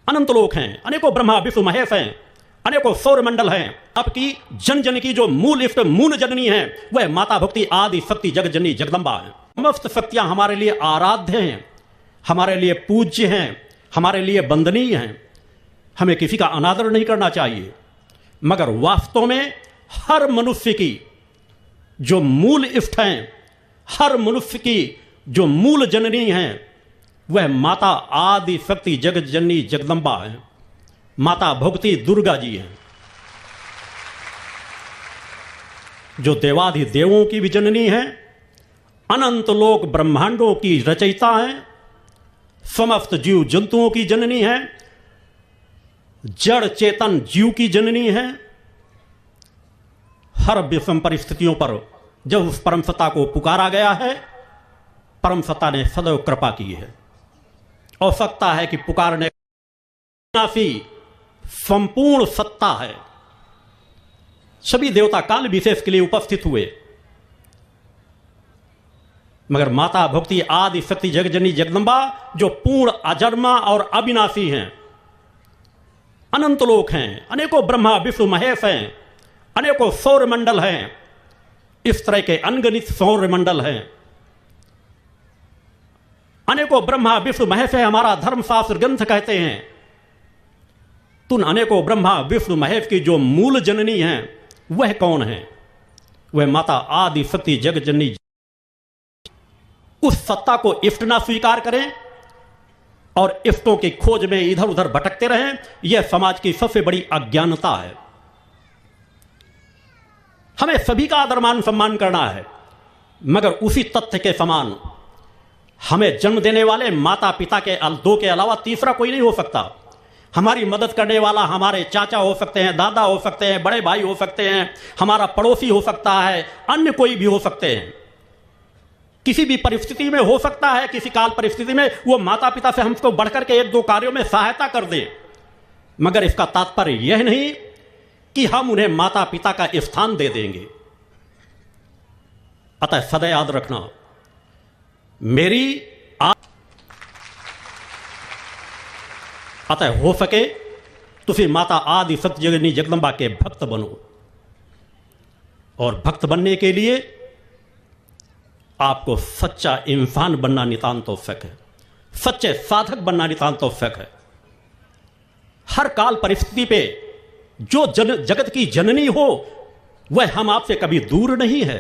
अनंत लोक हैं, अनेकों ब्रह्मा विष्णु महेश हैं, अनेकों सौर मंडल हैं। आपकी जन जन की जो मूल इष्ट मूल जननी है वह माता भक्ति आदि शक्ति जगत जननी जगदम्बा है। समस्त शक्तियां हमारे लिए आराध्य हैं, हमारे लिए पूज्य हैं, हमारे लिए वंदनीय हैं। हमें किसी का अनादर नहीं करना चाहिए, मगर वास्तव में हर मनुष्य की जो मूल इष्ट हैं, हर मनुष्य की जो मूल जननी हैं वह माता आदि शक्ति जगत जननी जगदम्बा है, माता भगवती दुर्गा जी हैं, जो देवाधि देवों की भी जननी है, अनंत लोक ब्रह्मांडों की रचयिता है, समस्त जीव जंतुओं की जननी है, जड़ चेतन जीव की जननी है। हर विषम परिस्थितियों पर जब उस परम सत्ता को पुकारा गया है, परम सत्ता ने सदैव कृपा की है। आवश्यकता है कि पुकारने की संपूर्ण सत्ता है। सभी देवता काल विशेष के लिए उपस्थित हुए, मगर माता भक्ति आदि शक्ति जगजननी जगदम्बा जो पूर्ण अजन्मा और अविनाशी हैं, अनंत लोक हैं, अनेकों ब्रह्मा विष्णु महेश हैं, अनेकों सौर मंडल हैं, इस तरह के अनगिनत सौर मंडल हैं, अनेकों ब्रह्मा विष्णु महेश है। हमारा धर्मशास्त्र ग्रंथ कहते हैं तुम अनेकों ब्रह्मा विष्णु महेश की जो मूल जननी हैं वह कौन है? वह माता आदि शक्ति जगत जननी। उस सत्ता को इष्ट ना स्वीकार करें और इष्टों की खोज में इधर उधर भटकते रहें, यह समाज की सबसे बड़ी अज्ञानता है। हमें सभी का आदर मान सम्मान करना है, मगर उसी तथ्य के समान हमें जन्म देने वाले माता पिता के दो के अलावा तीसरा कोई नहीं हो सकता। हमारी मदद करने वाला हमारे चाचा हो सकते हैं, दादा हो सकते हैं, बड़े भाई हो सकते हैं, हमारा पड़ोसी हो सकता है, अन्य कोई भी हो सकते हैं। किसी भी परिस्थिति में हो सकता है, किसी काल परिस्थिति में वो माता पिता से हमको बढ़कर के एक दो कार्यों में सहायता कर दे, मगर इसका तात्पर्य यह नहीं कि हम उन्हें माता पिता का स्थान दे देंगे। अतः सदैव याद रखना, अतः हो सके तो फिर माता आदि शक्ति जगजननी जगदम्बा के भक्त बनो, और भक्त बनने के लिए आपको सच्चा इंसान बनना नितांत आवश्यक है, सच्चे साधक बनना नितांत आवश्यक है। हर काल परिस्थिति पे जो जगत की जननी हो वह हम आपसे कभी दूर नहीं है।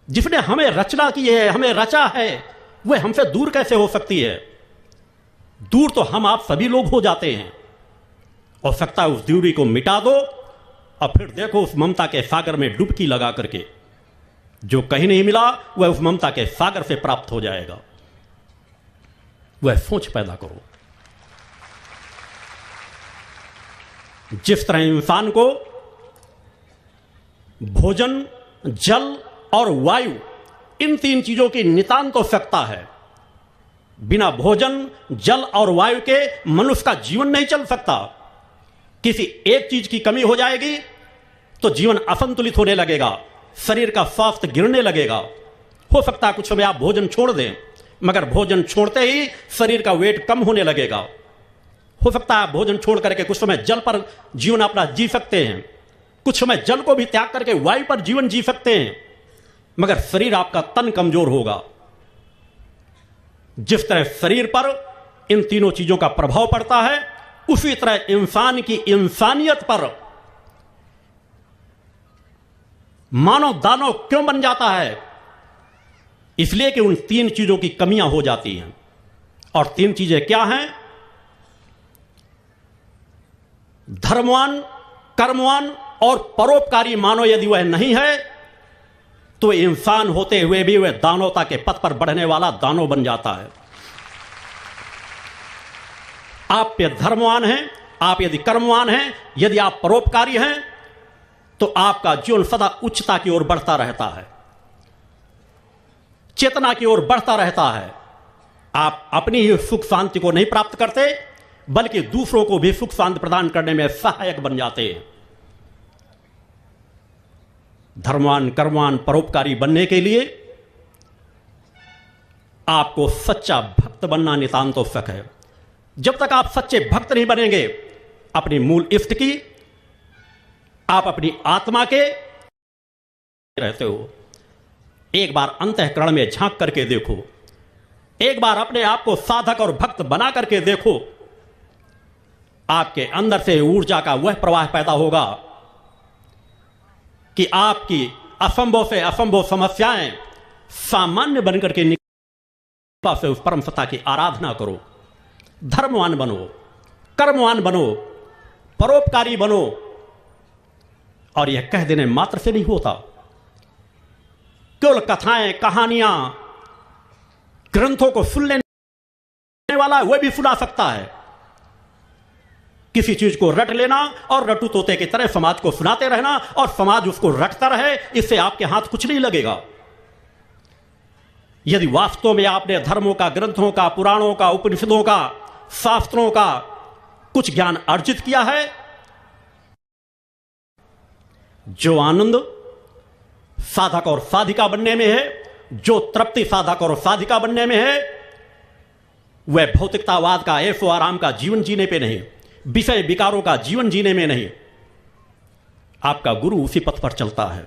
जिसने हमें रचना की है, हमें रचा है, वह हमसे दूर कैसे हो सकती है? दूर तो हम आप सभी लोग हो जाते हैं। आवश्यकता उस दूरी को मिटा दो और फिर देखो उस ममता के सागर में डुबकी लगा करके जो कहीं नहीं मिला वह उस ममता के सागर से प्राप्त हो जाएगा। वह सोच पैदा करो। जिस तरह इंसान को भोजन, जल और वायु, इन तीन चीजों की नितांत आवश्यकता है। बिना भोजन, जल और वायु के मनुष्य का जीवन नहीं चल सकता। किसी एक चीज की कमी हो जाएगी तो जीवन असंतुलित होने लगेगा, शरीर का स्वास्थ्य गिरने लगेगा। हो सकता है कुछ समय आप भोजन छोड़ दें, मगर भोजन छोड़ते ही शरीर का वेट कम होने लगेगा। हो सकता है आप भोजन छोड़ करके कुछ समय जल पर जीवन अपना जी सकते हैं, कुछ समय जल को भी त्याग करके वायु पर जीवन जी सकते हैं, मगर शरीर आपका तन कमजोर होगा। जिस तरह शरीर पर इन तीनों चीजों का प्रभाव पड़ता है, उसी तरह इंसान की इंसानियत पर मानव दानव क्यों बन जाता है? इसलिए कि उन तीन चीजों की कमियां हो जाती हैं। और तीन चीजें क्या हैं? धर्मवान, कर्मवान और परोपकारी मानव यदि वह नहीं है तो इंसान होते हुए भी वह दानवता के पथ पर बढ़ने वाला दानव बन जाता है। आप यदि धर्मवान हैं, आप यदि कर्मवान हैं, यदि आप परोपकारी हैं, तो आपका जीवन सदा उच्चता की ओर बढ़ता रहता है, चेतना की ओर बढ़ता रहता है। आप अपनी ही सुख शांति को नहीं प्राप्त करते, बल्कि दूसरों को भी सुख शांति प्रदान करने में सहायक बन जाते हैं। धर्मवान, कर्मवान, परोपकारी बनने के लिए आपको सच्चा भक्त बनना नितांत आवश्यक है। जब तक आप सच्चे भक्त नहीं बनेंगे अपनी मूल इष्ट की, आप अपनी आत्मा के रहते हो। एक बार अंतःकरण में झांक करके देखो, एक बार अपने आप को साधक और भक्त बना करके देखो। आपके अंदर से ऊर्जा का वह प्रवाह पैदा होगा कि आपकी असंभव से असंभव समस्याएं सामान्य बनकर के निकल से उस परम सत्ता की आराधना करो। धर्मवान बनो, कर्मवान बनो, परोपकारी बनो। और यह कह देने मात्र से नहीं होता। केवल कथाएं, कहानियां, ग्रंथों को सुन लेने वाला वह भी सुना सकता है। किसी चीज को रट लेना और रटू तोते की तरह समाज को सुनाते रहना और समाज उसको रटता रहे, इससे आपके हाथ कुछ नहीं लगेगा। यदि वास्तव में आपने धर्मों का, ग्रंथों का, पुराणों का, उपनिषदों का, शास्त्रों का कुछ ज्ञान अर्जित किया है, जो आनंद साधक और साधिका बनने में है, जो तृप्ति साधक और साधिका बनने में है, वह भौतिकतावाद का, ऐशो आराम का जीवन जीने पे नहीं, विषय विकारों का जीवन जीने में नहीं। आपका गुरु उसी पथ पर चलता है।